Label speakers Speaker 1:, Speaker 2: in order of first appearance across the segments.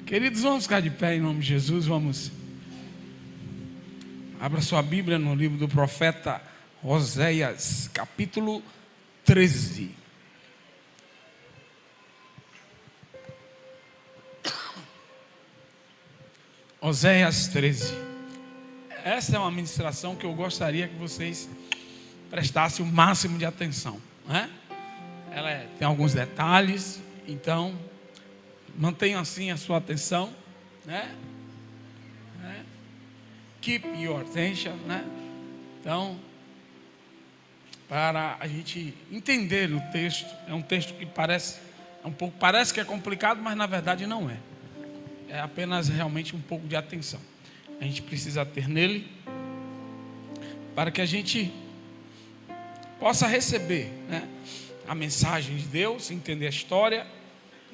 Speaker 1: Queridos, vamos ficar de pé em nome de Jesus. Vamos. Abra sua Bíblia no livro do profeta Oséias, capítulo 13. Oséias 13. Essa é uma ministração que eu gostaria que vocês prestassem o máximo de atenção, né? Ela tem alguns detalhes, então mantenham assim a sua atenção, né? Keep your attention, né? Então, para a gente entender o texto, é um texto que parece que é complicado, mas na verdade não é. É apenas realmente um pouco de atenção. A gente precisa ter nele para que a gente possa receber, né, a mensagem de Deus, entender a história,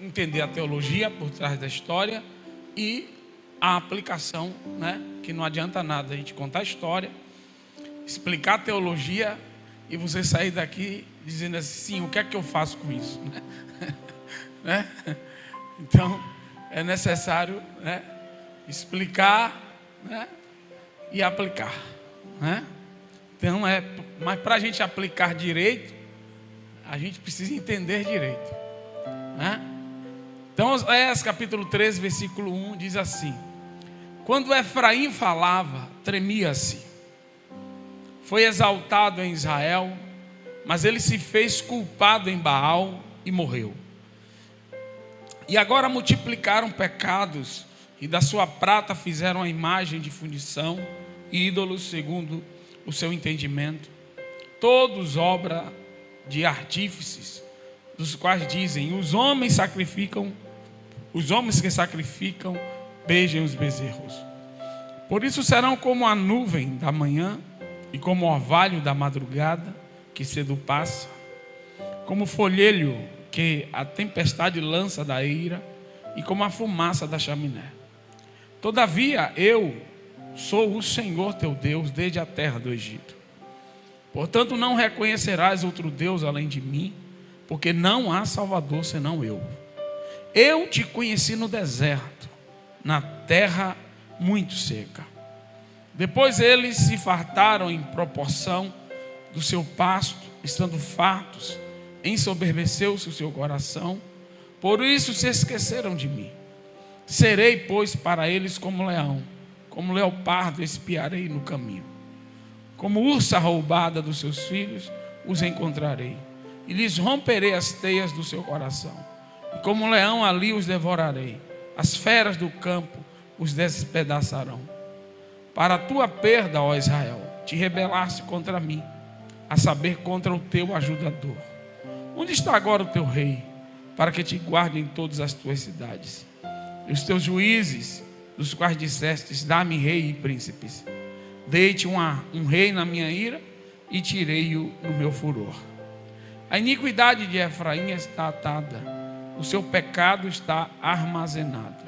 Speaker 1: entender a teologia por trás da história e a aplicação, né? Que não adianta nada a gente contar a história, explicar a teologia e você sair daqui dizendo assim, sim, o que é que eu faço com isso? Né? Então, é necessário, né, explicar, né, e aplicar, né? Então, mas para a gente aplicar direito, a gente precisa entender direito, né? Então, Oséias capítulo 13, versículo 1 diz assim: quando Efraim falava, tremia-se. Foi exaltado em Israel, mas ele se fez culpado em Baal e morreu. E agora multiplicaram pecados, e da sua prata fizeram a imagem de fundição, ídolos segundo o seu entendimento, todos obra de artífices, dos quais dizem: os homens que sacrificam, beijem os bezerros. Por isso serão como a nuvem da manhã e como o orvalho da madrugada que cedo passa, como o folhelho que a tempestade lança da eira e como a fumaça da chaminé. Todavia eu sou o Senhor teu Deus desde a terra do Egito. Portanto não reconhecerás outro Deus além de mim, porque não há Salvador senão eu. Eu te conheci no deserto, na terra muito seca. Depois eles se fartaram em proporção do seu pasto, estando fartos, ensoberbeceu-se o seu coração, por isso se esqueceram de mim. Serei, pois, para eles como leão, como leopardo espiarei no caminho. Como ursa roubada dos seus filhos, os encontrarei, e lhes romperei as teias do seu coração, e como leão ali os devorarei. As feras do campo os despedaçarão. Para a tua perda, ó Israel, te rebelaste contra mim, a saber, contra o teu ajudador. Onde está agora o teu rei, para que te guarde em todas as tuas cidades? E os teus juízes, dos quais dissestes: dá-me rei e príncipes. Dei-te um rei na minha ira e tirei-o no meu furor. A iniquidade de Efraim está atada, o seu pecado está armazenado.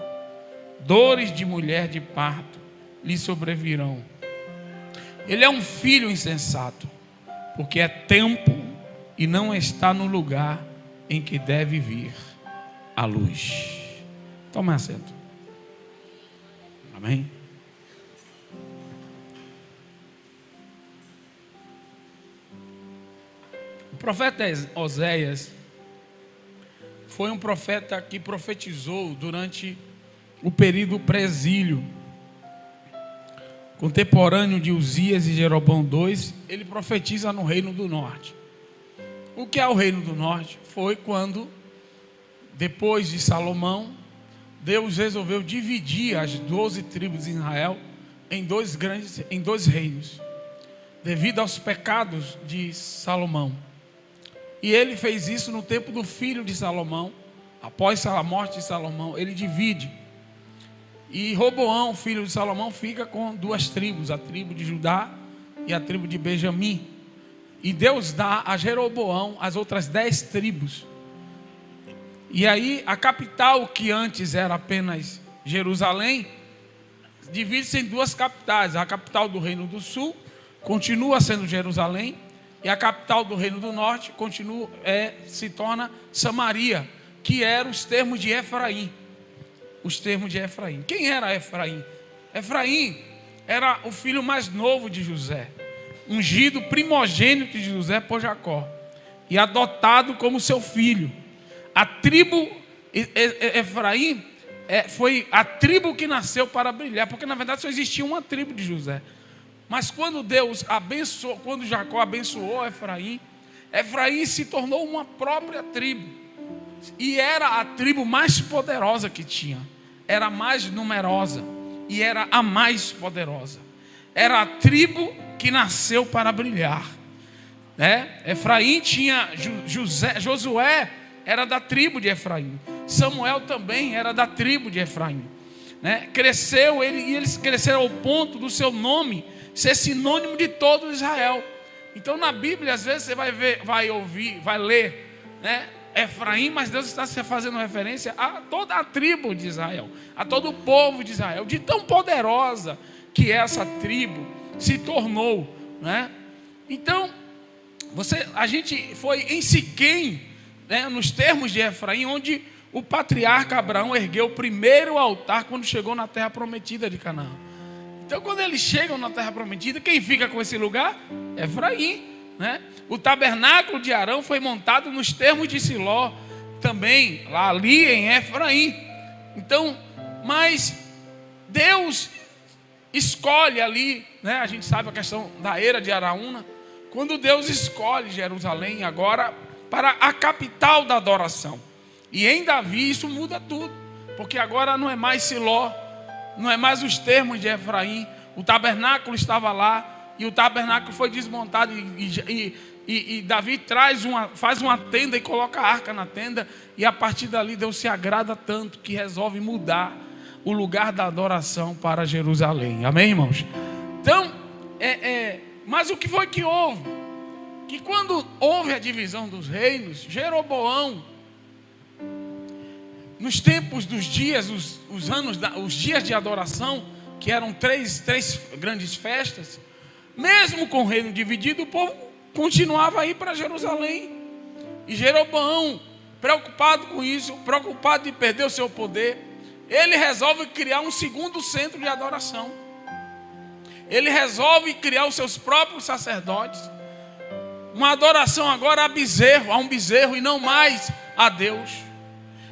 Speaker 1: Dores de mulher de parto lhe sobrevirão. Ele é um filho insensato, porque é tempo e não está no lugar em que deve vir a luz. Tome assento. Amém? O profeta Oséias foi um profeta que profetizou durante o período pré-exílio, contemporâneo de Uzias e Jeroboão II. Ele profetiza no Reino do Norte. O que é o Reino do Norte? Foi quando, depois de Salomão, Deus resolveu dividir as 12 tribos de Israel em dois reinos, devido aos pecados de Salomão. E ele fez isso no tempo do filho de Salomão. Após a morte de Salomão, ele divide. E Roboão, filho de Salomão, fica com duas tribos, a tribo de Judá e a tribo de Benjamim. E Deus dá a Jeroboão as outras 10 tribos. E aí a capital, que antes era apenas Jerusalém, divide-se em duas capitais. A capital do Reino do Sul continua sendo Jerusalém, e a capital do Reino do Norte se torna Samaria, que eram os termos de Efraim. os termos de Efraim. Quem era Efraim? Efraim era o filho mais novo de José, ungido primogênito de José por Jacó e adotado como seu filho. A tribo Efraim foi a tribo que nasceu para brilhar, porque na verdade só existia uma tribo de José. Mas quando Deus abençoou, quando Jacó abençoou Efraim, Efraim se tornou uma própria tribo. E era a tribo mais poderosa que tinha. Era a mais numerosa. E era a mais poderosa. Era a tribo que nasceu para brilhar. Efraim tinha Josué era da tribo de Efraim. Samuel também era da tribo de Efraim. Cresceu, eles cresceram ao ponto do seu nome ser sinônimo de todo Israel. Então na Bíblia às vezes você vai ver, vai ouvir, vai ler, Efraim, mas Deus está se fazendo referência a toda a tribo de Israel, a todo o povo de Israel, de tão poderosa que essa tribo se tornou, Então a gente foi em Siquém, nos termos de Efraim, onde o patriarca Abraão ergueu o primeiro altar quando chegou na terra prometida de Canaã. Então quando eles chegam na terra prometida, quem fica com esse lugar? Efraim, O tabernáculo de Arão foi montado nos termos de Siló, também lá ali em Efraim. Então, mas Deus escolhe ali, a gente sabe a questão da era de Araúna, quando Deus escolhe Jerusalém agora para a capital da adoração. E em Davi isso muda tudo, porque agora não é mais Siló, não é mais os termos de Efraim. O tabernáculo estava lá e o tabernáculo foi desmontado e Davi faz uma tenda e coloca a arca na tenda, e a partir dali Deus se agrada tanto que resolve mudar o lugar da adoração para Jerusalém. Amém, irmãos? Então, mas o que foi que houve? Que quando houve a divisão dos reinos, Jeroboão, nos tempos dos dias, os dias de adoração, que eram três grandes festas, mesmo com o reino dividido, o povo continuava a ir para Jerusalém. E Jeroboão, preocupado com isso, preocupado de perder o seu poder, ele resolve criar um segundo centro de adoração. Ele resolve criar os seus próprios sacerdotes, uma adoração agora a um bezerro e não mais a Deus.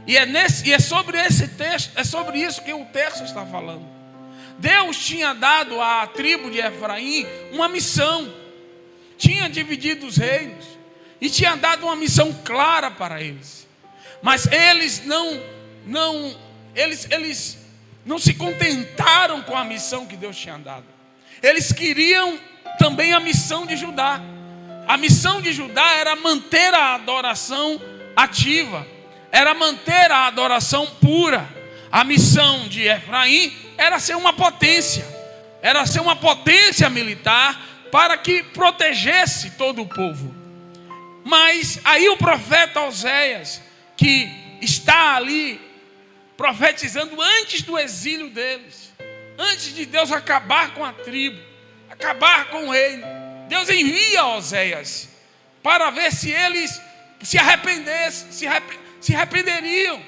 Speaker 1: E é sobre esse texto, é sobre isso que o texto está falando. Deus tinha dado à tribo de Efraim uma missão, tinha dividido os reinos e tinha dado uma missão clara para eles. Mas eles não se contentaram com a missão que Deus tinha dado. Eles queriam também a missão de Judá. A missão de Judá era manter a adoração ativa, era manter a adoração pura. A missão de Efraim era ser uma potência militar para que protegesse todo o povo. Mas aí o profeta Oséias, que está ali profetizando antes do exílio deles, antes de Deus acabar com a tribo, acabar com o reino, Deus envia Oséias para ver se eles se arrependessem, se arrependeriam.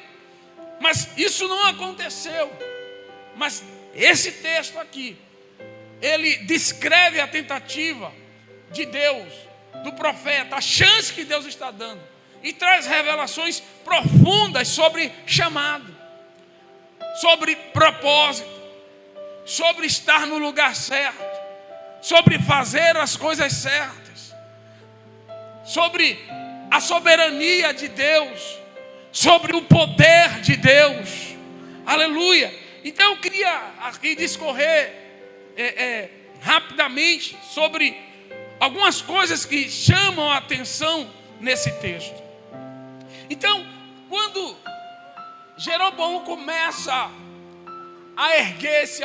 Speaker 1: Mas isso não aconteceu. Mas esse texto aqui, ele descreve a tentativa de Deus, do profeta, a chance que Deus está dando, e traz revelações profundas sobre chamado, sobre propósito, sobre estar no lugar certo, sobre fazer as coisas certas, sobre a soberania de Deus, sobre o poder de Deus. Aleluia. Então eu queria aqui discorrer rapidamente sobre algumas coisas que chamam a atenção nesse texto. Então, quando Jeroboão começa a erguer esse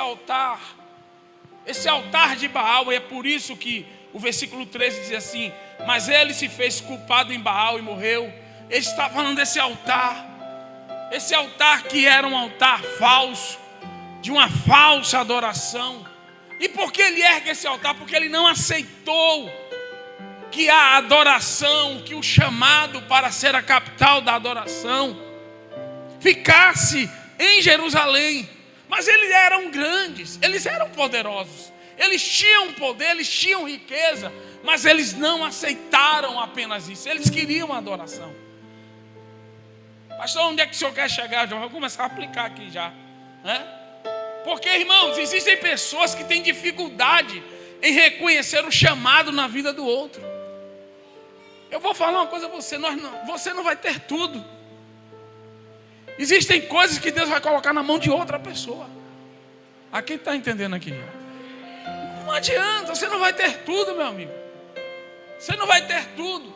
Speaker 1: altar de Baal, e é por isso que o versículo 13 diz assim: mas ele se fez culpado em Baal e morreu. Ele está falando desse altar que era um altar falso, de uma falsa adoração. E por que ele ergue esse altar? Porque ele não aceitou que a adoração, que o chamado para ser a capital da adoração ficasse em Jerusalém. Mas eles eram grandes, eles eram poderosos, eles tinham poder, eles tinham riqueza, mas eles não aceitaram apenas isso, eles queriam adoração. Pastor, onde é que o senhor quer chegar? Já vou começar a aplicar aqui já, né? Porque, irmãos, existem pessoas que têm dificuldade em reconhecer o chamado na vida do outro. Eu vou falar uma coisa a você, você não vai ter tudo. Existem coisas que Deus vai colocar na mão de outra pessoa. A quem está entendendo aqui? Não adianta, você não vai ter tudo, meu amigo. Você não vai ter tudo.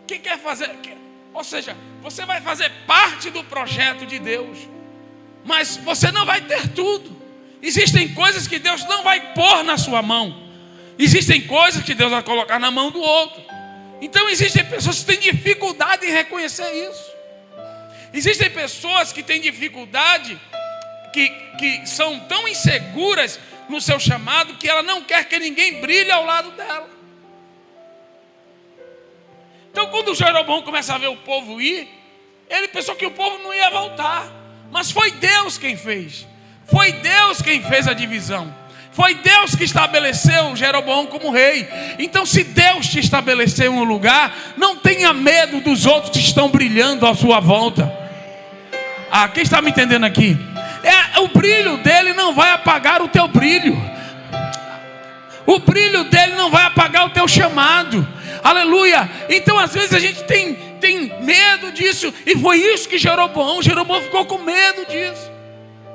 Speaker 1: Quem quer fazer? Ou seja, você vai fazer parte do projeto de Deus, mas você não vai ter tudo. Existem coisas que Deus não vai pôr na sua mão. Existem coisas que Deus vai colocar na mão do outro. Então existem pessoas que têm dificuldade em reconhecer isso. Existem pessoas que têm dificuldade, que são tão inseguras no seu chamado, que ela não quer que ninguém brilhe ao lado dela. Então quando Jeroboão começa a ver o povo ir, ele pensou que o povo não ia voltar. Mas foi Deus quem fez. Foi Deus quem fez a divisão. Foi Deus que estabeleceu Jeroboão como rei. Então se Deus te estabeleceu em um lugar, não tenha medo dos outros que estão brilhando à sua volta. Quem está me entendendo aqui? O brilho dele não vai apagar o teu brilho. O brilho dele não vai apagar o teu chamado. Aleluia. Então às vezes a gente tem medo disso. E foi isso que Jeroboão ficou com medo disso.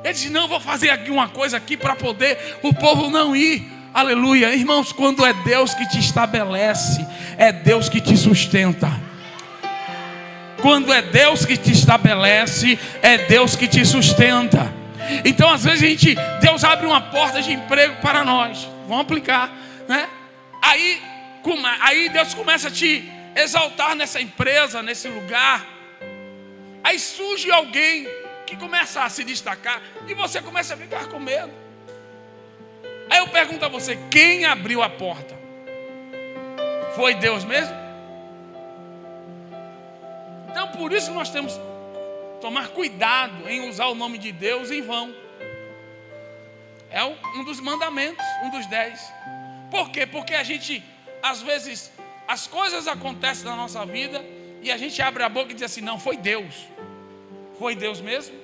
Speaker 1: Ele disse, não, vou fazer aqui uma coisa aqui para poder o povo não ir. Aleluia. Irmãos, quando é Deus que te estabelece, é Deus que te sustenta. Quando é Deus que te estabelece, é Deus que te sustenta. Então às vezes Deus abre uma porta de emprego para nós. Vamos aplicar, né? Aí Deus começa a te exaltar nessa empresa, nesse lugar. Aí surge alguém que começa a se destacar e você começa a ficar com medo. Aí eu pergunto a você, quem abriu a porta? Foi Deus mesmo? Então por isso nós temos que tomar cuidado em usar o nome de Deus em vão. É um dos mandamentos, um dos 10. Por quê? Porque a gente, às vezes, as coisas acontecem na nossa vida e a gente abre a boca e diz assim, não, foi Deus. Foi Deus mesmo?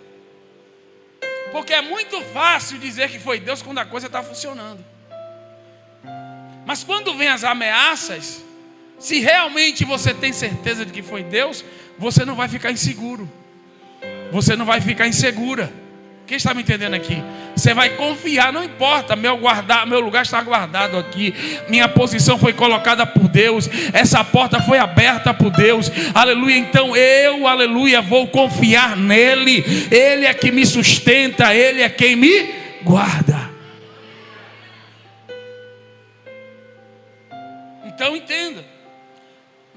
Speaker 1: Porque é muito fácil dizer que foi Deus quando a coisa está funcionando. Mas quando vem as ameaças, se realmente você tem certeza de que foi Deus, você não vai ficar inseguro. Você não vai ficar insegura. Quem está me entendendo aqui? Você vai confiar, não importa, meu lugar está guardado aqui, minha posição foi colocada por Deus, essa porta foi aberta por Deus, aleluia. Então eu, aleluia, vou confiar nele. Ele é que me sustenta, ele é quem me guarda. Então entenda.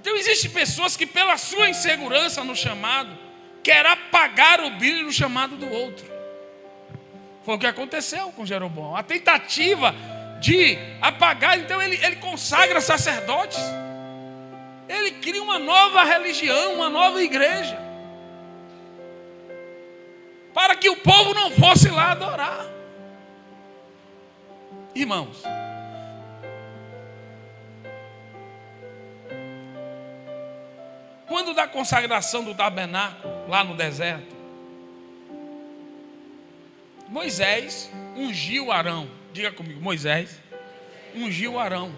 Speaker 1: Então existem pessoas que pela sua insegurança no chamado querem apagar o brilho no chamado do outro. Foi o que aconteceu com Jeroboão. A tentativa de apagar. Então ele consagra sacerdotes. Ele cria uma nova religião, uma nova igreja, para que o povo não fosse lá adorar. Irmãos, quando da consagração do tabernáculo lá no deserto, Moisés ungiu Arão. Diga comigo, Moisés ungiu Arão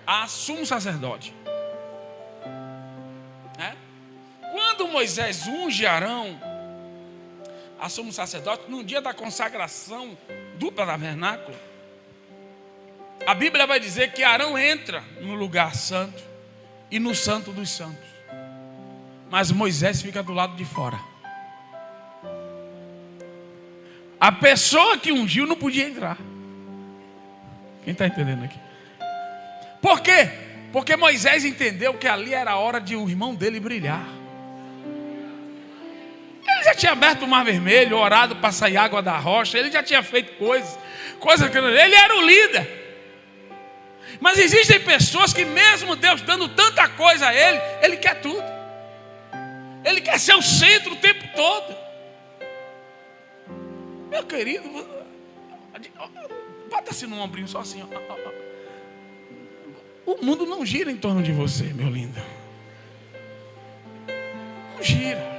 Speaker 1: a sumo sacerdote. Quando Moisés unge Arão a sumo sacerdote, no dia da consagração do tabernáculo, a Bíblia vai dizer que Arão entra no lugar santo e no santo dos santos, mas Moisés fica do lado de fora. A pessoa que ungiu não podia entrar. Quem está entendendo aqui? Por quê? Porque Moisés entendeu que ali era a hora de o irmão dele brilhar. Ele já tinha aberto o mar vermelho, orado para sair água da rocha. Ele já tinha feito coisas que ele era o líder. Mas existem pessoas que mesmo Deus dando tanta coisa a ele quer tudo. Ele quer ser o centro o tempo todo. Meu querido, bota assim no ombrinho, só assim. O mundo não gira em torno de você, meu lindo. Não gira.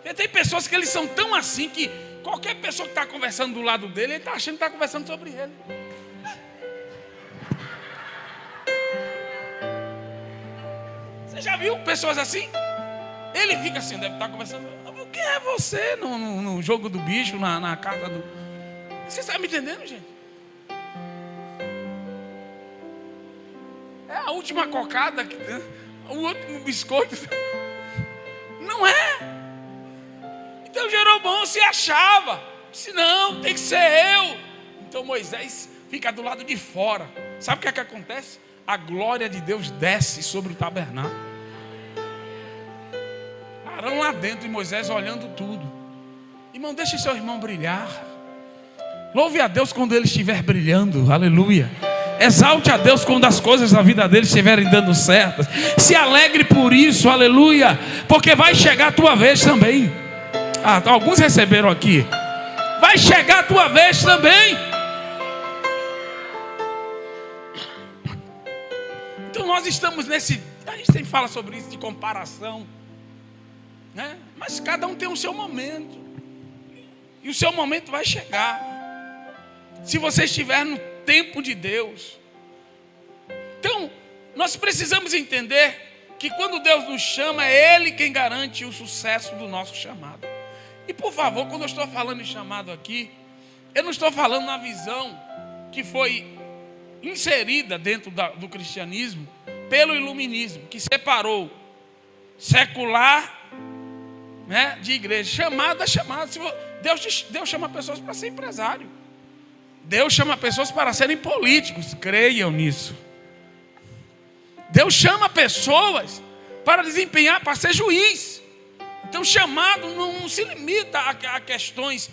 Speaker 1: E tem pessoas que eles são tão assim que qualquer pessoa que está conversando do lado dele, ele está achando que está conversando sobre ele. Você já viu pessoas assim? Ele fica assim, deve estar conversando. Quem é você no jogo do bicho, na carta do... Você está me entendendo, gente? É a última cocada, o último biscoito. Não é? Então Jeroboão se achava. Disse, não, tem que ser eu. Então Moisés fica do lado de fora. Sabe o que acontece? A glória de Deus desce sobre o tabernáculo. Arão lá dentro e Moisés olhando tudo. Irmão, deixe seu irmão brilhar. Louve a Deus quando ele estiver brilhando. Aleluia. Exalte a Deus quando as coisas da vida dele estiverem dando certas. Se alegre por isso, aleluia. Porque vai chegar a tua vez também. Alguns receberam aqui. Vai chegar a tua vez também. Então nós estamos nesse... A gente sempre fala sobre isso de comparação, né? Mas cada um tem o seu momento. E o seu momento vai chegar. Se você estiver no tempo de Deus. Então, nós precisamos entender que quando Deus nos chama, é Ele quem garante o sucesso do nosso chamado. E por favor, quando eu estou falando em chamado aqui, eu não estou falando na visão que foi inserida dentro do cristianismo pelo iluminismo, que separou secular, né, de igreja. Chamado é chamado. Deus chama pessoas para ser empresário. Deus chama pessoas para serem políticos. Creiam nisso. Deus chama pessoas para desempenhar, para ser juiz. Então chamado não se limita a questões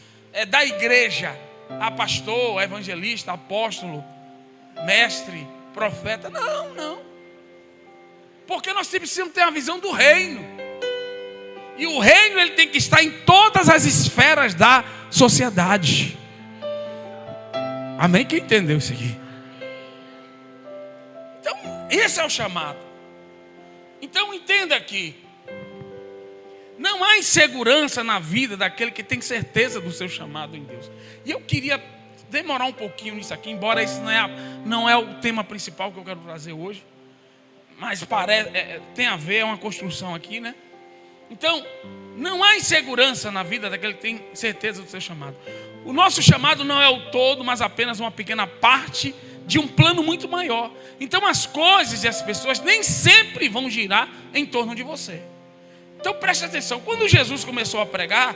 Speaker 1: da igreja, a pastor, a evangelista, apóstolo, mestre, profeta. Não. Porque nós precisamos ter uma visão do reino. E o reino ele tem que estar em todas as esferas da sociedade. Amém? Quem entendeu isso aqui? Então, esse é o chamado. Então, entenda aqui. Não há insegurança na vida daquele que tem certeza do seu chamado em Deus. E eu queria demorar um pouquinho nisso aqui, embora isso não é o tema principal que eu quero trazer hoje. Mas tem a ver, é uma construção aqui, né? Então, não há insegurança na vida daquele que tem certeza do seu chamado. O nosso chamado não é o todo, mas apenas uma pequena parte de um plano muito maior. Então as coisas e as pessoas nem sempre vão girar em torno de você. Então preste atenção, quando Jesus começou a pregar,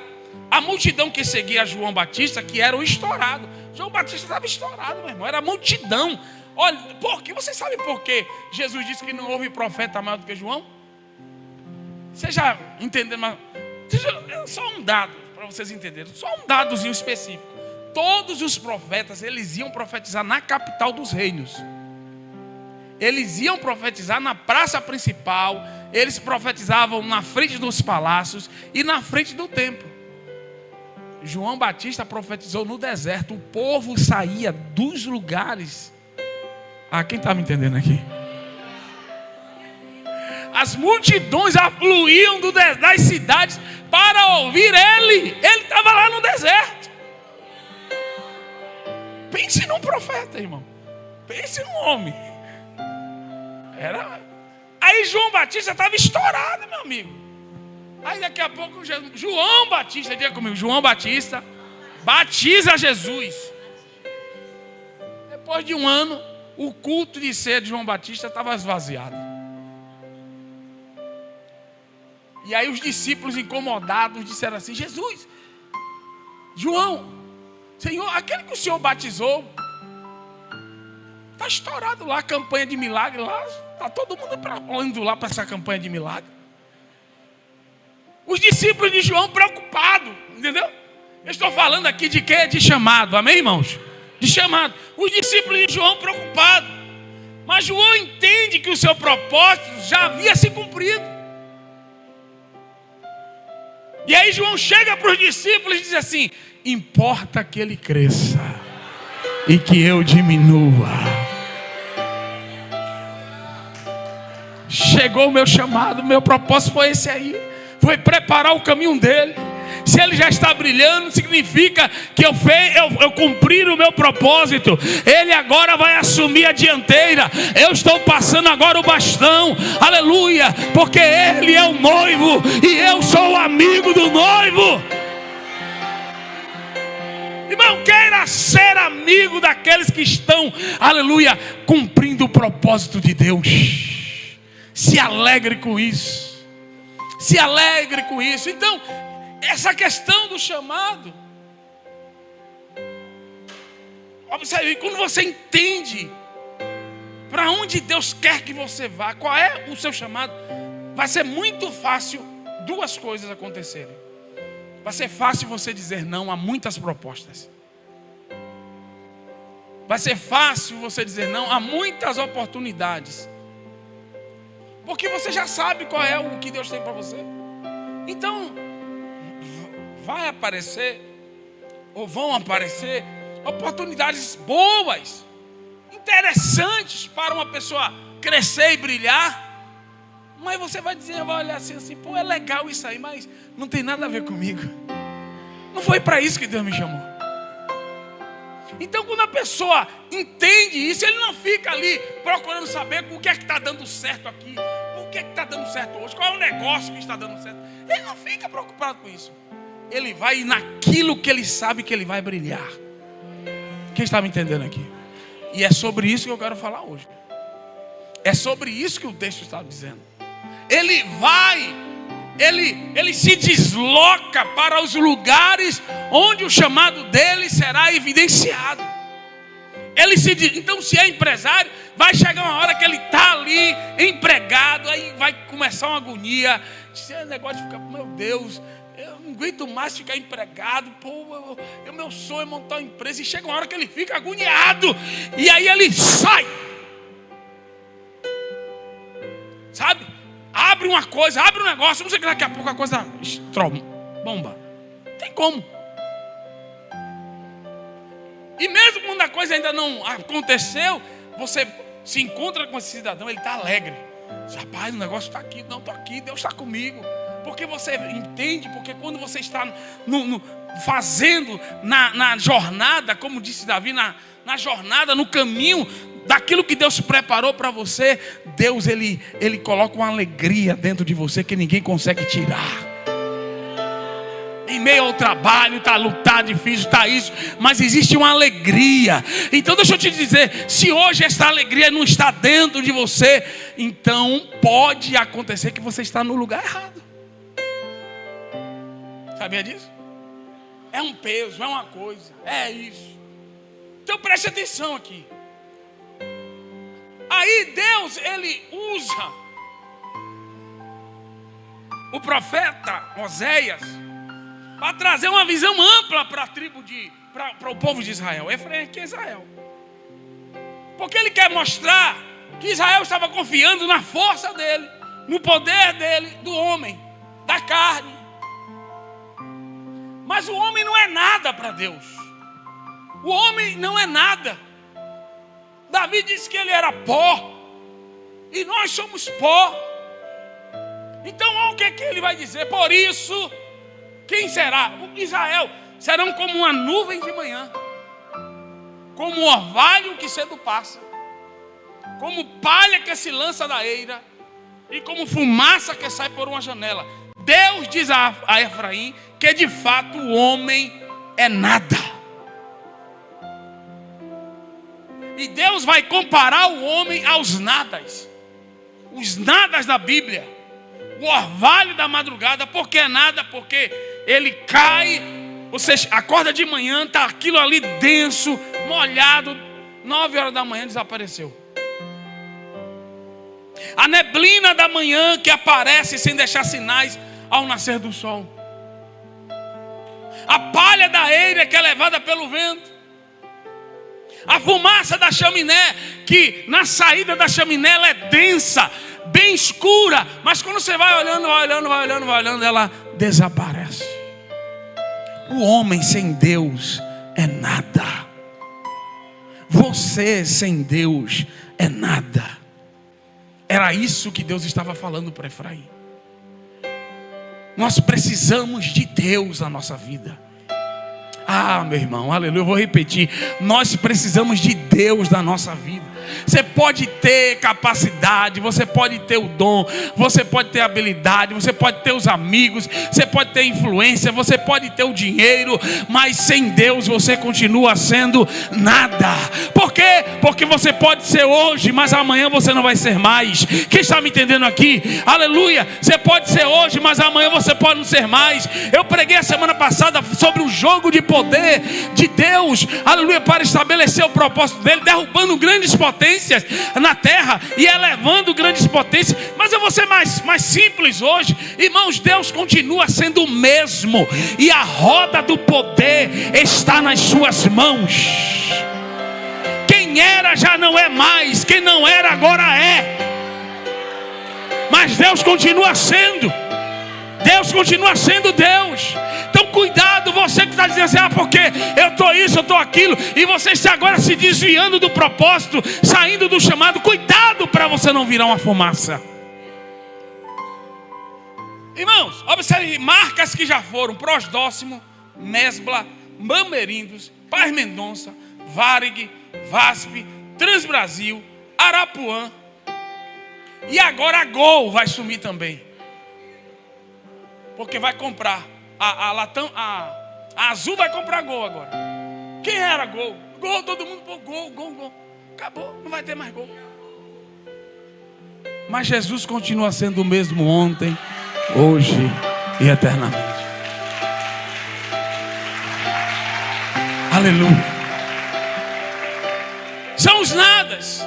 Speaker 1: a multidão que seguia João Batista, que era o estourado. João Batista estava estourado, meu irmão, era a multidão. Olha, por quê? Você sabe por que Jesus disse que não houve profeta maior do que João? Você já entendeu? Só um dado para vocês entenderem. Só um dadozinho específico. Todos os profetas, eles iam profetizar na capital dos reinos. Eles iam profetizar na praça principal. Eles profetizavam na frente dos palácios e na frente do templo. João Batista profetizou no deserto. O povo saía dos lugares. Quem está me entendendo aqui? As multidões afluíam das cidades para ouvir ele. Ele estava lá no deserto. Pense num profeta, irmão. Pense num homem. Aí João Batista estava estourado, meu amigo. Aí daqui a pouco João Batista, diga comigo, João Batista batiza Jesus. Depois de um ano, o culto de ceia de João Batista estava esvaziado. E aí os discípulos incomodados disseram assim: Jesus, João, Senhor, aquele que o Senhor batizou, está estourado lá a campanha de milagre lá. Está todo mundo indo lá para essa campanha de milagre. Os discípulos de João preocupados, entendeu? Eu estou falando aqui de quê? De chamado, amém, irmãos? De chamado. Os discípulos de João preocupados. Mas João entende que o seu propósito já havia se cumprido. E aí João chega para os discípulos e diz assim: importa que ele cresça e que eu diminua. Chegou o meu chamado, meu propósito foi esse aí. Foi preparar o caminho dele. Se ele já está brilhando, significa que eu cumpri o meu propósito. Ele agora vai assumir a dianteira. Eu estou passando agora o bastão. Aleluia. Porque ele é o noivo e eu sou o amigo do noivo. Irmão, queira ser amigo daqueles que estão, aleluia, cumprindo o propósito de Deus. Se alegre com isso. Se alegre com isso. Então, essa questão do chamado, observe, quando você entende para onde Deus quer que você vá, qual é o seu chamado, vai ser muito fácil duas coisas acontecerem. Vai ser fácil você dizer não a muitas propostas. Vai ser fácil você dizer não a muitas oportunidades. Porque você já sabe qual é o que Deus tem para você. Então, vai aparecer, ou vão aparecer, oportunidades boas, interessantes para uma pessoa crescer e brilhar. Mas você vai dizer, vai olhar assim, pô, é legal isso aí, mas não tem nada a ver comigo. Não foi para isso que Deus me chamou. Então, quando a pessoa entende isso, ele não fica ali procurando saber o que é que está dando certo aqui, o que é que está dando certo hoje, qual é o negócio que está dando certo. Ele não fica preocupado com isso. Ele vai naquilo que ele sabe que ele vai brilhar. Quem está me entendendo aqui? E é sobre isso que eu quero falar hoje. É sobre isso que o texto está dizendo. Ele se desloca para os lugares onde o chamado dele será evidenciado. Então, se é empresário, vai chegar uma hora que ele está ali empregado, aí vai começar uma agonia. Esse negócio de ficar, meu Deus, eu não aguento mais ficar empregado. Pô, meu sonho é montar uma empresa. E chega uma hora que ele fica agoniado. E aí ele sai. Sabe? Abre uma coisa, abre um negócio. Não sei que daqui a pouco a coisa bomba. Não tem como. E mesmo quando a coisa ainda não aconteceu, você se encontra com esse cidadão, ele está alegre. Rapaz, o negócio está aqui, não estou aqui, Deus está comigo. Porque você entende, porque quando você está fazendo na jornada, como disse Davi, na jornada, no caminho daquilo que Deus preparou para você, Deus ele coloca uma alegria dentro de você que ninguém consegue tirar. Em meio ao trabalho, está difícil, está isso, mas existe uma alegria. Então deixa eu te dizer, se hoje essa alegria não está dentro de você, então pode acontecer que você está no lugar errado. Sabia disso? É um peso, é uma coisa, é isso. Então preste atenção aqui. Aí Deus, ele usa o profeta Oséias para trazer uma visão ampla para a tribo para o povo de Israel. Efraim aqui é Israel. Porque ele quer mostrar que Israel estava confiando na força dele, no poder dele, do homem, da carne. Mas o homem não é nada para Deus. O homem não é nada. Davi disse que ele era pó. E nós somos pó. Então olha o que ele vai dizer. Por isso, quem será? Israel serão como uma nuvem de manhã, como um orvalho que cedo passa, como palha que se lança da eira, e como fumaça que sai por uma janela. Deus diz a Efraim que de fato o homem é nada. E Deus vai comparar o homem aos nadas. Os nadas da Bíblia. O orvalho da madrugada. Por que é nada? Porque ele cai. Você acorda de manhã, está aquilo ali denso, molhado. 9 horas da manhã desapareceu. A neblina da manhã que aparece sem deixar sinais ao nascer do sol. A palha da eira que é levada pelo vento. A fumaça da chaminé, que na saída da chaminé ela é densa, bem escura, mas quando você vai olhando, ela desaparece. O homem sem Deus é nada. Você sem Deus é nada. Era isso que Deus estava falando para Efraim. Nós precisamos de Deus na nossa vida. Ah, meu irmão, aleluia, eu vou repetir. Nós precisamos de Deus na nossa vida. Você pode ter capacidade, você pode ter o dom, você pode ter habilidade, você pode ter os amigos, você pode ter influência, você pode ter o dinheiro, mas sem Deus você continua sendo nada. Por quê? Porque você pode ser hoje, mas amanhã você não vai ser mais. Quem está me entendendo aqui? Aleluia. Você pode ser hoje, mas amanhã você pode não ser mais. Eu preguei a semana passada sobre o jogo de poder de Deus, aleluia, para estabelecer o propósito dele, derrubando grandes potências na terra e elevando grandes potências. Mas eu vou ser mais simples hoje. Irmãos, Deus continua sendo o mesmo, e a roda do poder está nas suas mãos. Quem era já não é mais, quem não era agora é. Mas Deus continua sendo. Deus continua sendo Deus. Então cuidado, você que está dizendo assim, porque eu estou isso, eu estou aquilo, e você está agora se desviando do propósito, saindo do chamado. Cuidado para você não virar uma fumaça. Irmãos, observe marcas que já foram: Prosdóximo, Mesbla, Bamerindos, Paz Mendonça, Varig, VASP, Transbrasil, Arapuã. E agora a Gol vai sumir também, porque vai comprar a Azul vai comprar Gol agora. Quem era Gol? Gol, todo mundo, pô, Gol. Acabou, não vai ter mais Gol. Mas Jesus continua sendo o mesmo ontem, hoje e eternamente. Aleluia. São os nadas.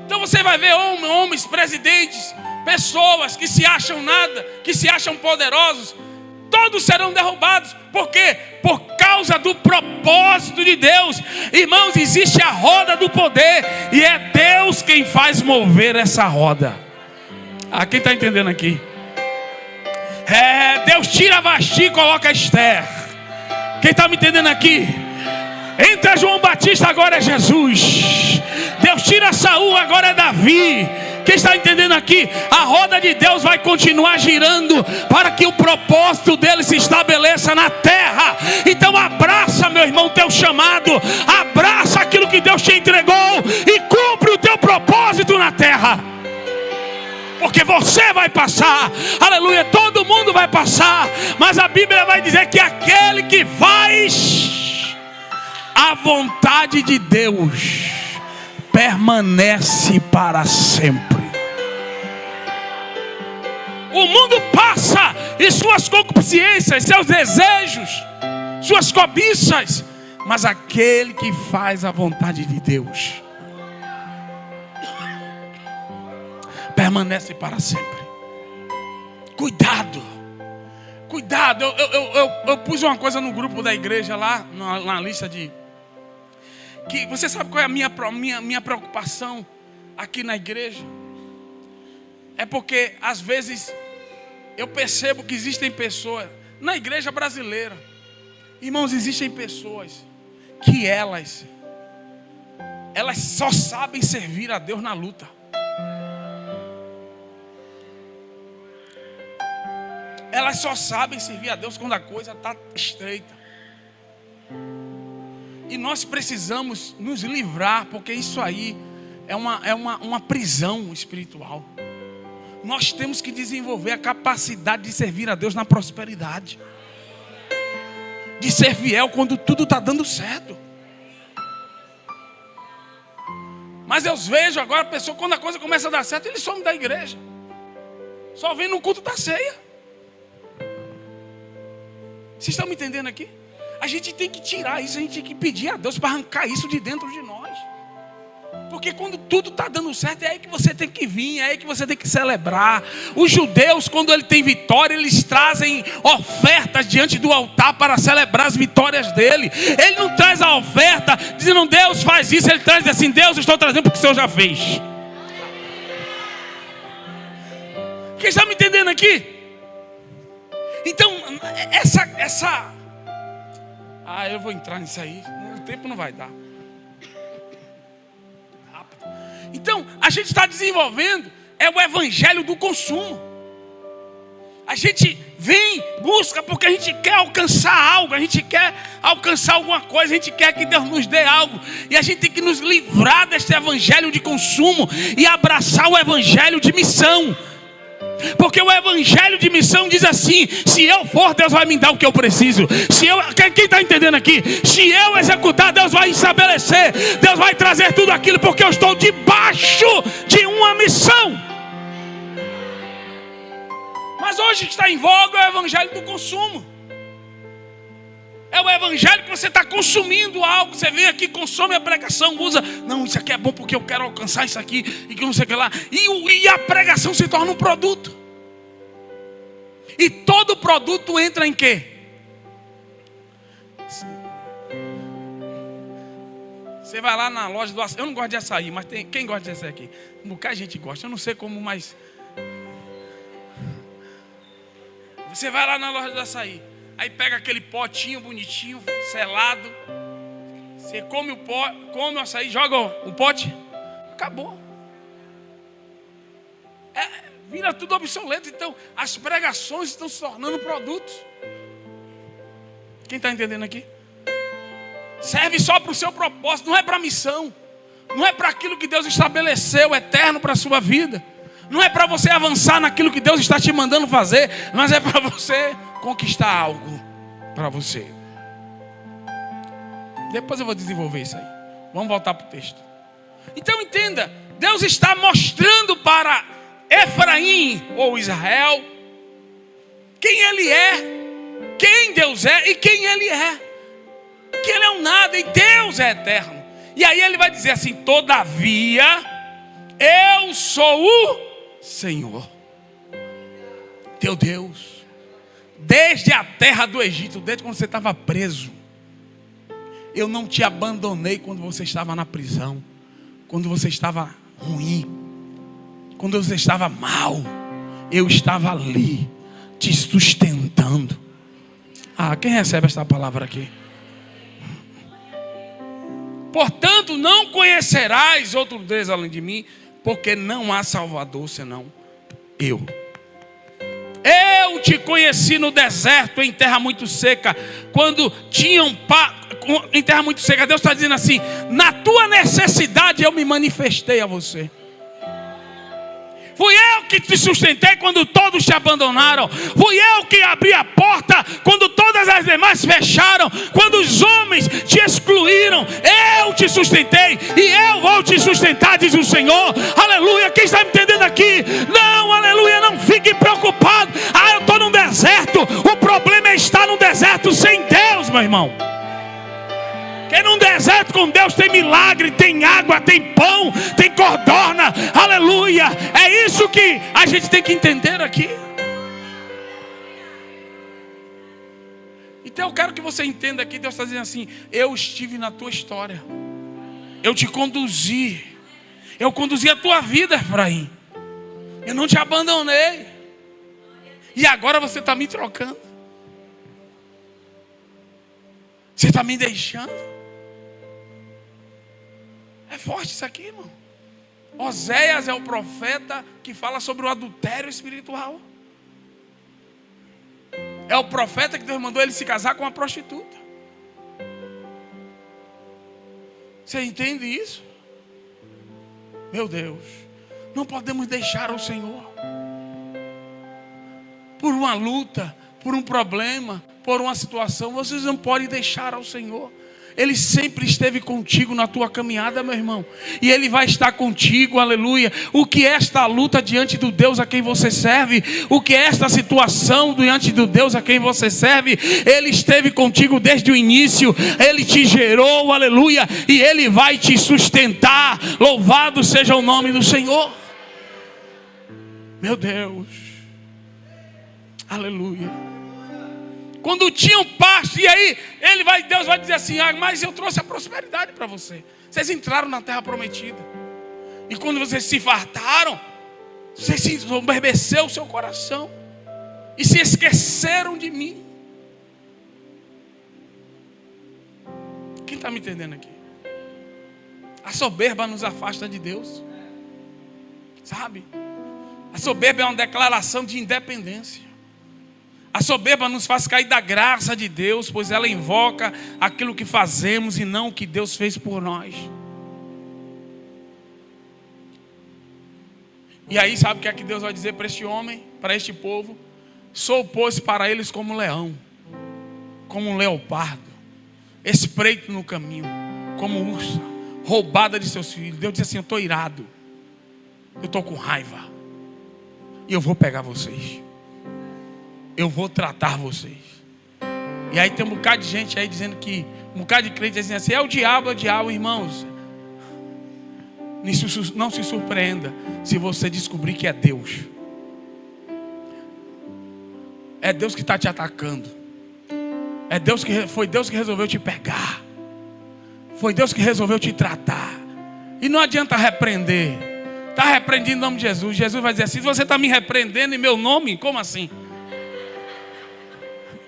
Speaker 1: Então você vai ver homens, presidentes, pessoas que se acham nada, que se acham poderosos, todos serão derrubados. Por quê? Por causa do propósito de Deus. Irmãos, existe a roda do poder, e é Deus quem faz mover essa roda. Quem está entendendo aqui? Deus tira Vasti e coloca Esther. Quem está me entendendo aqui? Entra João Batista, agora é Jesus. Deus tira Saul, agora é Davi. Quem está entendendo aqui? A roda de Deus vai continuar girando para que o propósito dele se estabeleça na terra. Então abraça, meu irmão, o teu chamado. Abraça aquilo que Deus te entregou e cumpre o teu propósito na terra. Porque você vai passar, aleluia, todo mundo vai passar, mas a Bíblia vai dizer que aquele que faz a vontade de Deus permanece para sempre. O mundo passa, e suas concupiscências, seus desejos, suas cobiças, mas aquele que faz a vontade de Deus permanece para sempre. Cuidado. Eu pus uma coisa no grupo da igreja lá, na lista de... que você sabe qual é a minha preocupação aqui na igreja? É porque às vezes eu percebo que existem pessoas na igreja brasileira, irmãos, existem pessoas que elas só sabem servir a Deus na luta. Elas só sabem servir a Deus quando a coisa está estreita. E nós precisamos nos livrar, porque isso aí é uma prisão espiritual. Nós temos que desenvolver a capacidade de servir a Deus na prosperidade, de ser fiel quando tudo está dando certo. Mas eu vejo agora a pessoa, quando a coisa começa a dar certo, ele some da igreja, só vem no culto da ceia. Vocês estão me entendendo aqui? A gente tem que tirar isso, a gente tem que pedir a Deus para arrancar isso de dentro de nós. Porque quando tudo está dando certo, é aí que você tem que vir, é aí que você tem que celebrar. Os judeus, quando ele tem vitória, eles trazem ofertas diante do altar para celebrar as vitórias dele. Ele não traz a oferta dizendo, Deus faz isso. Ele traz assim, Deus, eu estou trazendo porque o Senhor já fez. Quem está me entendendo aqui? Então, eu vou entrar nisso aí. O tempo não vai dar. Rápido. Então, a gente está desenvolvendo o evangelho do consumo. A gente vem, busca porque a gente quer alcançar algo, a gente quer alcançar alguma coisa, a gente quer que Deus nos dê algo. E a gente tem que nos livrar deste evangelho de consumo e abraçar o evangelho de missão. Porque o evangelho de missão diz assim: se eu for, Deus vai me dar o que eu preciso. Quem está entendendo aqui? Se eu executar, Deus vai estabelecer, Deus vai trazer tudo aquilo, porque eu estou debaixo de uma missão. Mas hoje está em voga o evangelho do consumo. É o evangelho que você está consumindo algo. Você vem aqui, consome a pregação, usa. Não, isso aqui é bom porque eu quero alcançar isso aqui. E que não sei o que lá. E a pregação se torna um produto. E todo produto entra em quê? Você vai lá na loja do açaí. Eu não gosto de açaí, mas tem quem gosta de açaí aqui? Um bocado de gente gosta. Eu não sei como, mas... Você vai lá na loja do açaí. Aí pega aquele potinho bonitinho, selado. Você come o açaí, joga o pote. Acabou. Vira tudo obsoleto. Então, as pregações estão se tornando produtos. Quem está entendendo aqui? Serve só para o seu propósito, não é para a missão. Não é para aquilo que Deus estabeleceu eterno para a sua vida. Não é para você avançar naquilo que Deus está te mandando fazer, mas é para você conquistar algo para você. Depois eu vou desenvolver isso aí. Vamos voltar para o texto. Então entenda, Deus está mostrando para Efraim ou Israel quem ele é, quem Deus é e quem ele é. Que ele é um nada e Deus é eterno. E aí ele vai dizer assim: todavia eu sou o Senhor, teu Deus, desde a terra do Egito, desde quando você estava preso. Eu não te abandonei quando você estava na prisão, quando você estava ruim, quando você estava mal. Eu estava ali, te sustentando. Quem recebe esta palavra aqui? Portanto, não conhecerás outro Deus além de mim, porque não há Salvador senão eu. Eu te conheci no deserto, em terra muito seca. Quando tinham em terra muito seca, Deus está dizendo assim: na tua necessidade eu me manifestei a você. Fui eu que te sustentei quando todos te abandonaram. Fui eu que abri a porta quando todas as demais fecharam. Quando os homens te excluíram, eu te sustentei e eu vou te sustentar, diz o Senhor. Aleluia. Quem está me entendendo aqui? Não, aleluia, não fique preocupado. Eu estou num deserto. O problema é estar num deserto sem Deus, meu irmão. Porque num deserto com Deus tem milagre, tem água, tem pão, tem codorna, aleluia. É isso que a gente tem que entender aqui. Então eu quero que você entenda aqui, Deus está dizendo assim: eu estive na tua história, eu te conduzi, eu conduzi a tua vida, Efraim. Eu não te abandonei. E agora você está me trocando, você está me deixando. É forte isso aqui, irmão. Oséias é o profeta que fala sobre o adultério espiritual. É o profeta que Deus mandou ele se casar com uma prostituta. Você entende isso? Meu Deus, não podemos deixar o Senhor por uma luta, por um problema, por uma situação. Vocês não podem deixar ao Senhor. Ele sempre esteve contigo na tua caminhada, meu irmão. E Ele vai estar contigo, aleluia. O que é esta luta diante do Deus a quem você serve? O que é esta situação diante do Deus a quem você serve? Ele esteve contigo desde o início. Ele te gerou, aleluia. E Ele vai te sustentar. Louvado seja o nome do Senhor. Meu Deus. Aleluia. Quando tinham pasto, e aí Deus vai dizer assim: mas eu trouxe a prosperidade para você. Vocês entraram na terra prometida. E quando vocês se fartaram, vocês se ensoberbeceu o seu coração. e se esqueceram de mim. Quem está me entendendo aqui? A soberba nos afasta de Deus. Sabe? A soberba é uma declaração de independência. A soberba nos faz cair da graça de Deus, pois ela invoca aquilo que fazemos e não o que Deus fez por nós. E aí sabe o que é que Deus vai dizer para este homem, para este povo? Sou, pois, para eles como um leão, como um leopardo, espreito no caminho, como ursa, roubada de seus filhos. Deus diz assim: eu estou irado, eu estou com raiva, e eu vou pegar vocês, eu vou tratar vocês. E aí tem um bocado de gente aí dizendo que, um bocado de crente dizendo assim: é o diabo, irmãos. Não se surpreenda se você descobrir que é Deus. É Deus que está te atacando. Foi Deus que resolveu te pegar. Foi Deus que resolveu te tratar. E não adianta repreender. Está repreendido em nome de Jesus. Jesus vai dizer assim: você está me repreendendo em meu nome? Como assim?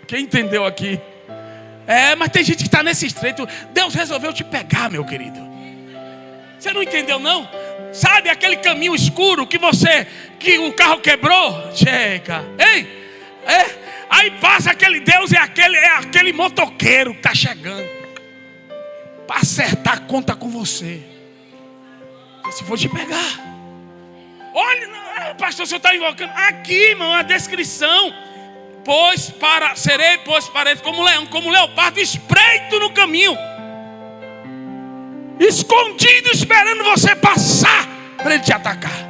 Speaker 1: Quem entendeu aqui? Mas tem gente que está nesse estreito. Deus resolveu te pegar, meu querido. Você não entendeu não? Sabe aquele caminho escuro que o carro quebrou? Chega. Ei? Aí passa aquele Deus, é aquele motoqueiro que está chegando para acertar a conta com você. Se for te pegar. Olha, pastor, você está invocando. Aqui, irmão, a descrição. Serei para eles como leão, como leopardo, espreito no caminho, escondido, esperando você passar para ele te atacar.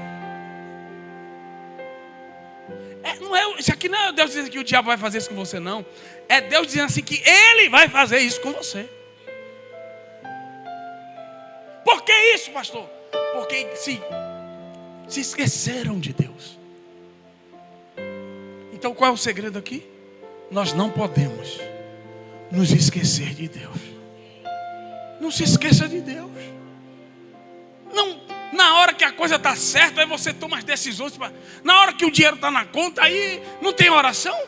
Speaker 1: Isso aqui não é Deus dizendo que o diabo vai fazer isso com você, não. É Deus dizendo assim que ele vai fazer isso com você. Por que isso, pastor? Porque se esqueceram de Deus. Então qual é o segredo aqui? Nós não podemos nos esquecer de Deus. Não se esqueça de Deus. Não, na hora que a coisa está certa, aí você toma as decisões. Na hora que o dinheiro está na conta, aí não tem oração.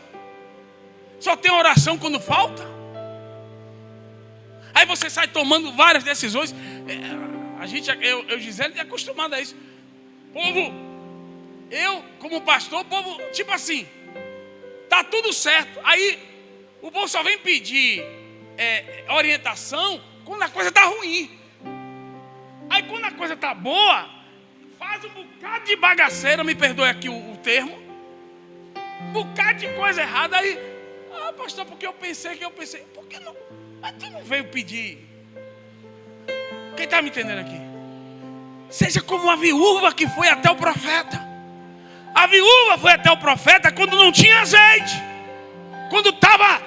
Speaker 1: Só tem oração quando falta. Aí você sai tomando várias decisões. Eu Gisele, é acostumado a isso. Povo, eu como pastor, o povo, tipo assim, tá tudo certo. Aí o povo só vem pedir orientação quando a coisa está ruim. Aí quando a coisa está boa, faz um bocado de bagaceira, me perdoe aqui o termo, um bocado de coisa errada. Aí, pastor, porque eu pensei, por que não? Mas tu não veio pedir? Quem está me entendendo aqui? Seja como a viúva que foi até o profeta. A viúva foi até o profeta quando não tinha azeite, quando estava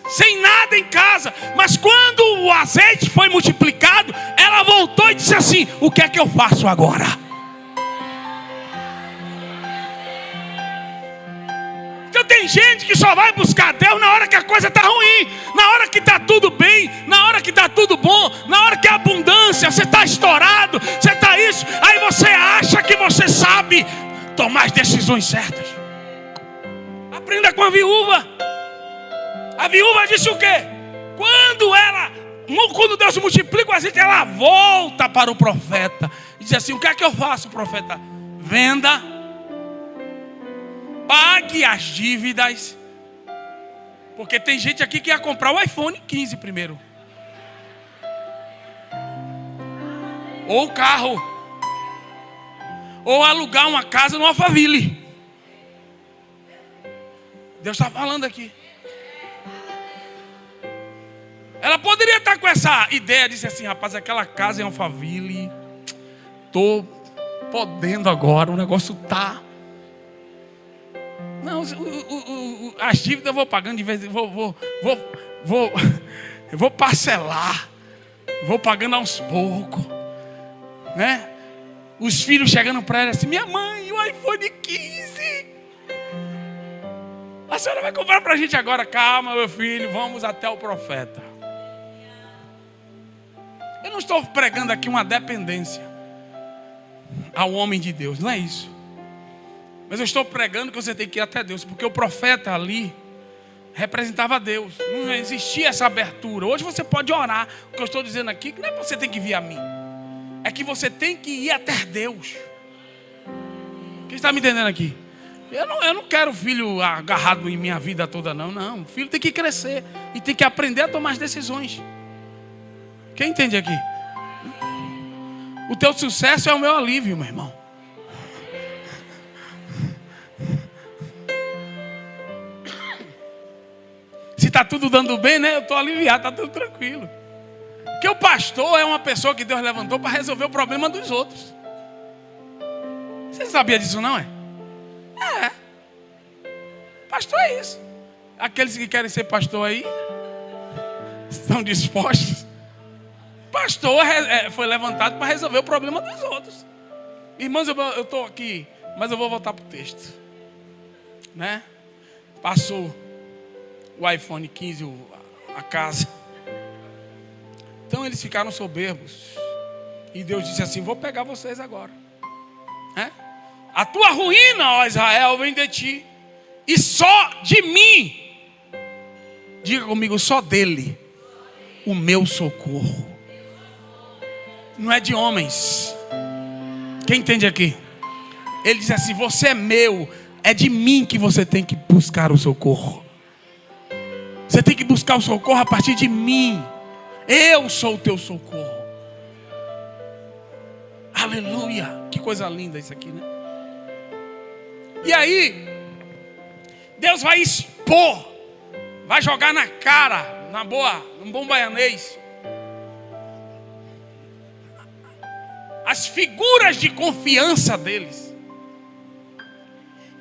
Speaker 1: sem nada em casa. Mas quando o azeite foi multiplicado, ela voltou e disse assim: o que é que eu faço agora? Então tem gente que só vai buscar Deus na hora que a coisa está ruim, na hora que está tudo bem, na hora que está tudo bom, na hora que é abundância, você está estourado, você está isso. Aí você acha que você sabe tomar as decisões certas. Aprenda com a viúva. A viúva disse o quê? Quando Deus multiplica o azeite, ela volta para o profeta e diz assim: o que é que eu faço, profeta? Venda, pague as dívidas. Porque tem gente aqui que ia comprar o iPhone 15 primeiro, ou o carro, ou alugar uma casa no Alphaville. Deus está falando aqui. Ela poderia estar com essa ideia, disse assim: rapaz, aquela casa em Alphaville, estou podendo agora, o negócio está. Não, as dívidas eu vou pagando de vez em quando, eu vou parcelar, vou pagando aos poucos, né? Os filhos chegando para ela assim: minha mãe, o iPhone 15. A senhora vai comprar para a gente agora? Calma, meu filho, vamos até o profeta. Eu não estou pregando aqui uma dependência ao homem de Deus, não é isso. Mas eu estou pregando que você tem que ir até Deus, porque o profeta ali representava Deus. Não existia essa abertura. Hoje você pode orar. O que eu estou dizendo aqui, que não é que você tem que vir a mim, é que você tem que ir até Deus. Quem está me entendendo aqui? Eu não quero filho agarrado em minha vida toda, não. Não, o filho tem que crescer e tem que aprender a tomar as decisões. Quem entende aqui? O teu sucesso é o meu alívio, meu irmão. Se está tudo dando bem, né? Eu estou aliviado, está tudo tranquilo. Porque o pastor é uma pessoa que Deus levantou para resolver o problema dos outros. Você sabia disso, não é? É. Pastor é isso. Aqueles que querem ser pastor aí estão dispostos. Pastor foi levantado para resolver o problema dos outros. Irmãos, eu estou aqui, mas eu vou voltar para o texto, né? Passou o iPhone 15, a casa. Então eles ficaram soberbos. E Deus disse assim: vou pegar vocês agora. A tua ruína, ó Israel, vem de ti. E só de mim, diga comigo, só dele, o meu socorro. Não é de homens. Quem entende aqui? Ele diz assim: você é meu, é de mim que você tem que buscar o socorro. Você tem que buscar o socorro a partir de mim. Eu sou o teu socorro. Aleluia. Que coisa linda isso aqui, né? E aí, Deus vai expor, vai jogar na cara, na boa, num bom baianês, as figuras de confiança deles.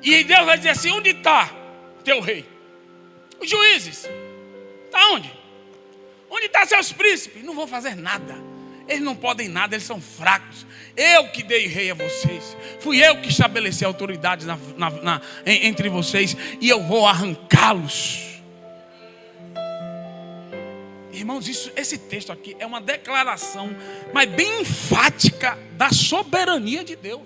Speaker 1: E Deus vai dizer assim: onde está teu rei? Os juízes, está onde? Onde estão seus príncipes? Não vão fazer nada. Eles não podem nada, eles são fracos. Eu que dei rei a vocês. Fui eu que estabeleci autoridade entre vocês. E eu vou arrancá-los. Irmãos, esse texto aqui é uma declaração, mas bem enfática, da soberania de Deus.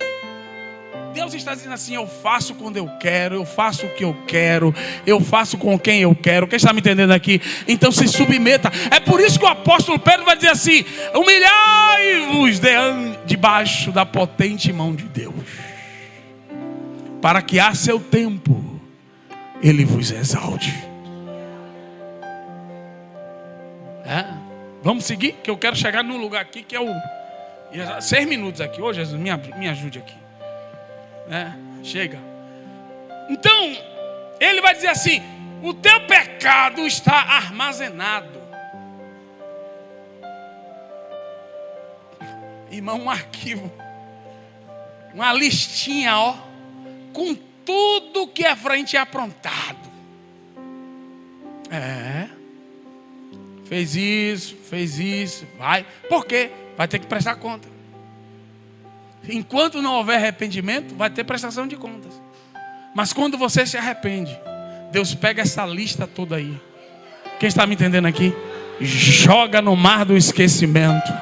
Speaker 1: Deus está dizendo assim: eu faço quando eu quero, eu faço o que eu quero, eu faço com quem eu quero. Quem está me entendendo aqui? Então se submeta. É por isso que o apóstolo Pedro vai dizer assim: humilhai-vos debaixo da potente mão de Deus, para que a seu tempo Ele vos exalte. Vamos seguir, que eu quero chegar num lugar aqui que é o 6 minutos aqui. Ô Jesus, me ajude aqui. Chega. Então ele vai dizer assim: o teu pecado está armazenado. Irmão, um arquivo, uma listinha, com tudo que a frente é aprontado. Fez isso, vai. Por quê? Vai ter que prestar conta. Enquanto não houver arrependimento, vai ter prestação de contas. Mas quando você se arrepende, Deus pega essa lista toda aí. Quem está me entendendo aqui? Joga no mar do esquecimento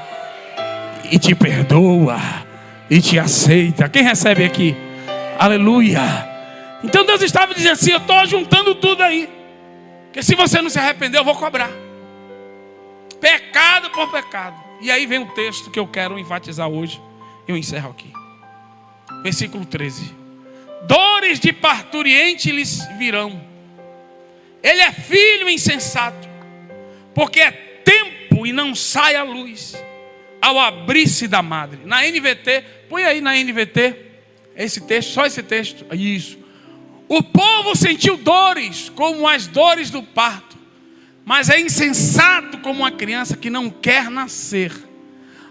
Speaker 1: e te perdoa e te aceita. Quem recebe aqui? Aleluia. Então Deus estava dizendo assim: eu estou juntando tudo aí, porque se você não se arrepender, eu vou cobrar. Pecado por pecado. E aí vem o texto que eu quero enfatizar hoje. Eu encerro aqui. Versículo 13. Dores de parturiente lhes virão. Ele é filho insensato, porque é tempo e não sai a luz ao abrir-se da madre. Na NVT, põe aí na NVT esse texto, só esse texto. Isso. O povo sentiu dores como as dores do parto, mas é insensato como uma criança que não quer nascer.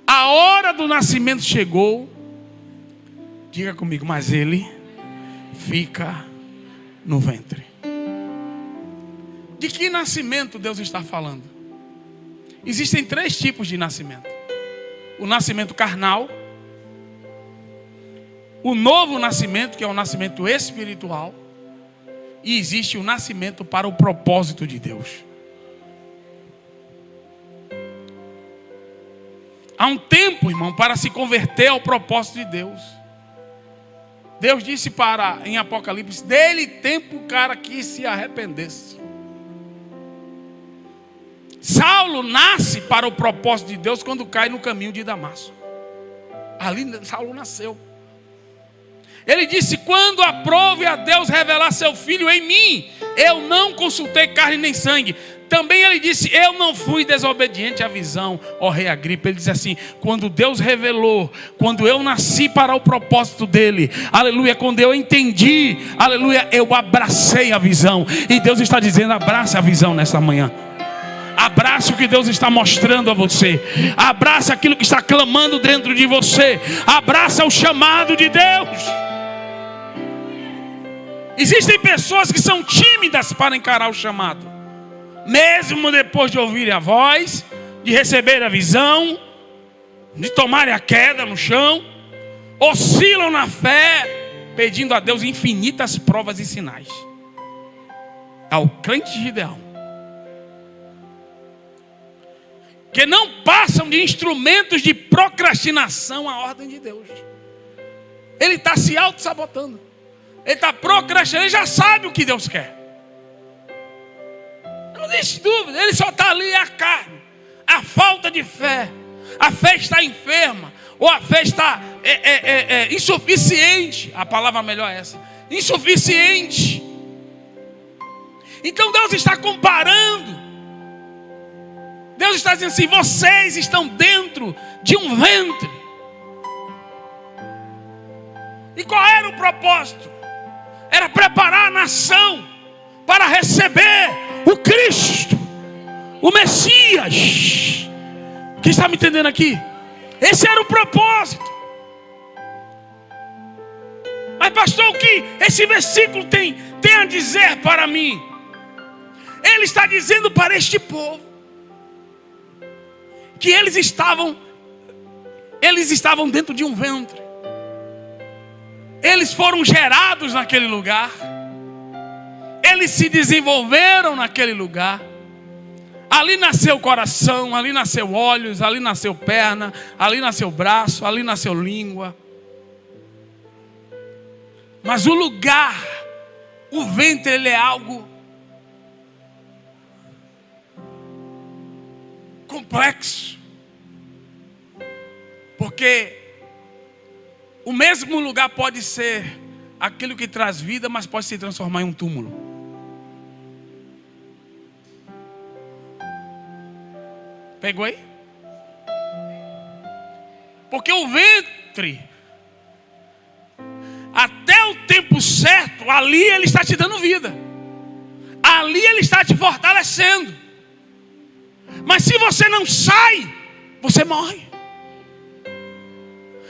Speaker 1: A hora do nascimento chegou. Diga comigo: mas ele fica no ventre. De que nascimento Deus está falando? Existem 3 tipos de nascimento: o nascimento carnal, o novo nascimento, que é o nascimento espiritual, e existe o nascimento para o propósito de Deus. Há um tempo, irmão, para se converter ao propósito de Deus. Deus disse em Apocalipse, dê-lhe tempo para que se arrependesse. Saulo nasce para o propósito de Deus quando cai no caminho de Damasco. Ali Saulo nasceu. Ele disse, quando aprove a Deus revelar seu filho em mim, eu não consultei carne nem sangue. Também ele disse, eu não fui desobediente à visão, ó rei Agripa. Ele diz assim, quando Deus revelou, quando eu nasci para o propósito dele, aleluia, quando eu entendi, aleluia, eu abracei a visão. E Deus está dizendo, abrace a visão nesta manhã. Abrace o que Deus está mostrando a você. Abrace aquilo que está clamando dentro de você. Abraça o chamado de Deus. Existem pessoas que são tímidas para encarar o chamado, mesmo depois de ouvirem a voz, de receber a visão, de tomarem a queda no chão, oscilam na fé, pedindo a Deus infinitas provas e sinais. É o crente de Gideão, que não passam de instrumentos de procrastinação à ordem de Deus. Ele está se auto-sabotando. Ele está procrastinando, ele já sabe o que Deus quer. Não existe dúvida, ele só está ali, é a carne, a falta de fé. A fé está enferma, ou a fé está insuficiente. A palavra melhor é essa, insuficiente. Então Deus está comparando. Deus está dizendo assim, vocês estão dentro de um ventre. E qual era o propósito? Era preparar a nação para receber o Cristo, o Messias. Quem está me entendendo aqui? Esse era o propósito. Mas pastor, o que esse versículo tem a dizer para mim? Ele está dizendo para este povo que eles estavam dentro de um ventre. Eles foram gerados naquele lugar. Eles se desenvolveram naquele lugar. Ali nasceu coração, ali nasceu olhos, ali nasceu perna, ali nasceu braço, ali nasceu língua. Mas o lugar, o ventre, ele é algo complexo. Porque o mesmo lugar pode ser aquilo que traz vida, mas pode se transformar em um túmulo. Pegou aí? Porque o ventre, até o tempo certo, ali ele está te dando vida. Ali ele está te fortalecendo. Mas se você não sai, você morre.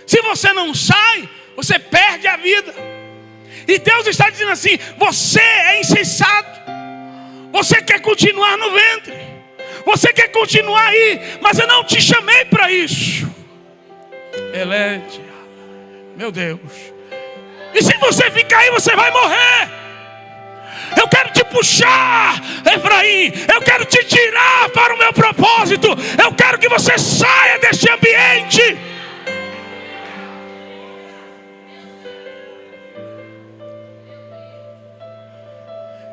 Speaker 1: Se você não sai, você perde a vida. E Deus está dizendo assim, você é insensato. Você quer continuar no ventre. Você quer continuar aí, mas eu não te chamei para isso. Eletia, meu Deus. E se você ficar aí, você vai morrer. Eu quero te puxar, Efraim. Eu quero te tirar para o meu propósito. Eu quero que você saia deste ambiente.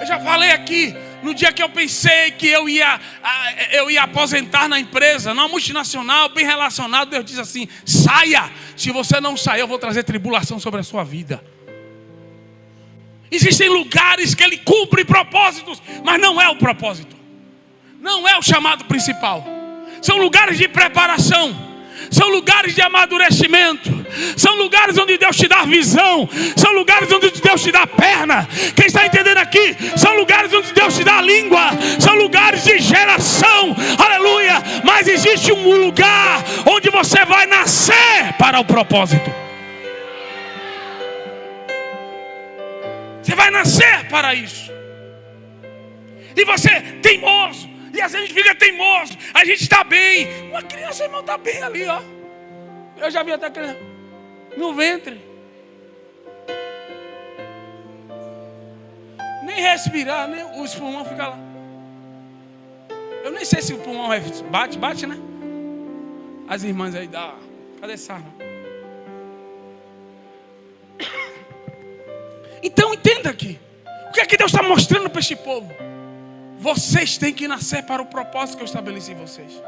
Speaker 1: Eu já falei aqui, no dia que eu pensei que eu ia aposentar na empresa, numa multinacional, bem relacionado, Deus diz assim, saia. Se você não sair, eu vou trazer tribulação sobre a sua vida. Existem lugares que ele cumpre propósitos, mas não é o propósito. Não é o chamado principal. São lugares de preparação. São lugares de amadurecimento. São lugares onde Deus te dá visão. São lugares onde Deus te dá perna. Quem está entendendo aqui? São lugares onde Deus te dá língua. São lugares de geração. Aleluia. Mas existe um lugar onde você vai nascer para o propósito. Você vai nascer para isso. E você teimoso. E às vezes a gente fica teimoso. A gente está bem. Uma criança, irmão, está bem ali, ó. Eu já vi até criança no ventre. Nem respirar, nem os pulmões ficam lá. Eu nem sei se o pulmão bate, né? As irmãs aí dá. Cadê Sara? Então entenda aqui. O que é que Deus está mostrando para este povo? Vocês têm que nascer para o propósito que eu estabeleci em vocês.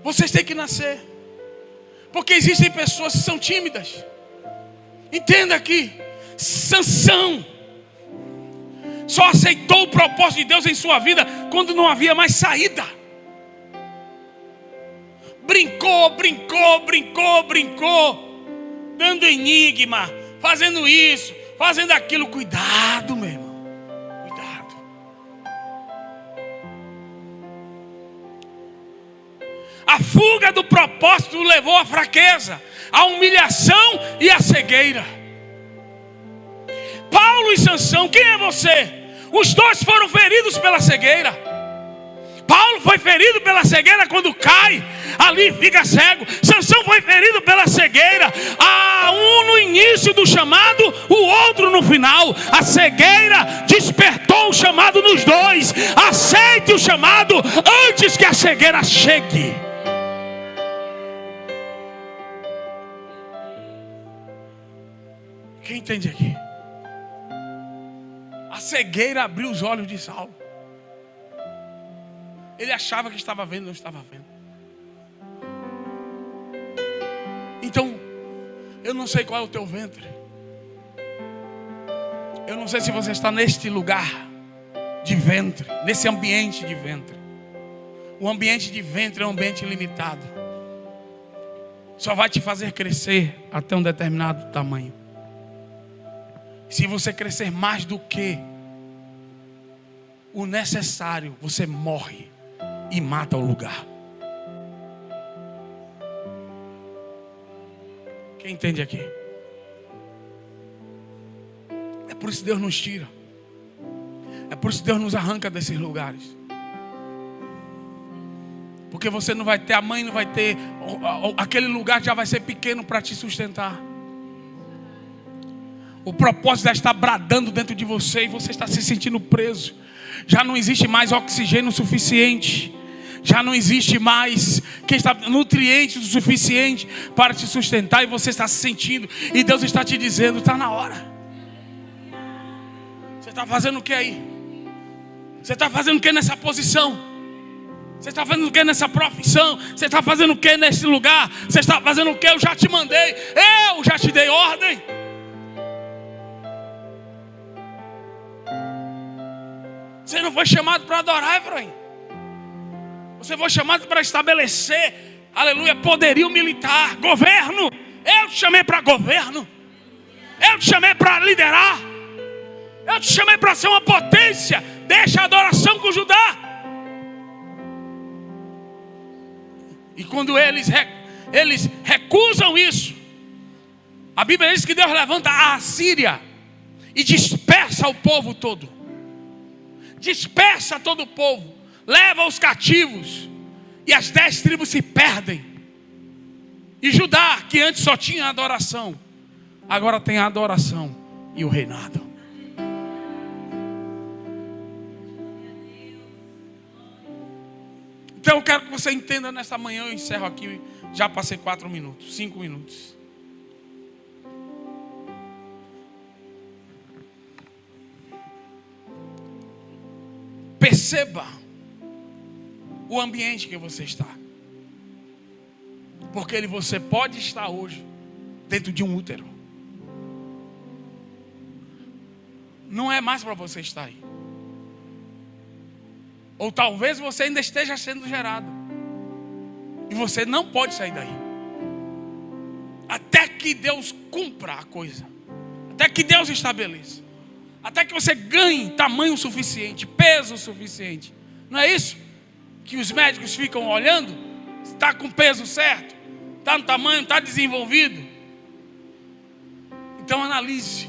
Speaker 1: Vocês têm que nascer. Porque existem pessoas que são tímidas. Entenda aqui. Sansão só aceitou o propósito de Deus em sua vida quando não havia mais saída. Brincou, dando enigma, fazendo isso, fazendo aquilo. Cuidado, meu irmão. Cuidado. A fuga do propósito levou à fraqueza, à humilhação e à cegueira. Paulo e Sansão, quem é você? Os dois foram feridos pela cegueira. Paulo foi ferido pela cegueira quando cai, ali fica cego. Sansão foi ferido pela cegueira, um no início do chamado, o outro no final. A cegueira despertou o chamado nos dois. Aceite o chamado antes que a cegueira chegue. Quem entende aqui? A cegueira abriu os olhos de Saulo. Ele achava que estava vendo, não estava vendo. Então, eu não sei qual é o teu ventre. Eu não sei se você está neste lugar de ventre, nesse ambiente de ventre. O ambiente de ventre é um ambiente limitado. Só vai te fazer crescer até um determinado tamanho. Se você crescer mais do que o necessário, você morre e mata o lugar. Quem entende aqui? É por isso que Deus nos tira. É por isso que Deus nos arranca desses lugares. Porque você não vai ter, a mãe não vai ter, aquele lugar já vai ser pequeno para te sustentar. O propósito já está bradando dentro de você e você está se sentindo preso. Já não existe mais oxigênio suficiente. Já não existe mais nutrientes o suficiente para te sustentar. E você está se sentindo. E Deus está te dizendo, está na hora. Você está fazendo o que aí? Você está fazendo o que nessa posição? Você está fazendo o que nessa profissão? Você está fazendo o que nesse lugar? Você está fazendo o que? Eu já te mandei. Eu já te dei ordem. Você não foi chamado para adorar, Efraim. Você foi chamado para estabelecer, aleluia, poderio militar, governo. Eu te chamei para governo. Eu te chamei para liderar. Eu te chamei para ser uma potência. Deixa a adoração com Judá. E quando eles recusam isso, a Bíblia diz que Deus levanta a Assíria e dispersa o povo todo. Dispersa todo o povo, leva os cativos, e as 10 tribos se perdem. E Judá, que antes só tinha adoração, agora tem a adoração e o reinado. Então eu quero que você entenda nessa manhã. Eu encerro aqui, já passei 4 minutos, 5 minutos. Perceba o ambiente que você está. Porque você pode estar hoje dentro de um útero. Não é mais para você estar aí. Ou talvez você ainda esteja sendo gerado. E você não pode sair daí. Até que Deus cumpra a coisa. Até que Deus estabeleça. Até que você ganhe tamanho suficiente, peso suficiente. Não é isso que os médicos ficam olhando? Está com peso certo? Está no tamanho, está desenvolvido? Então analise.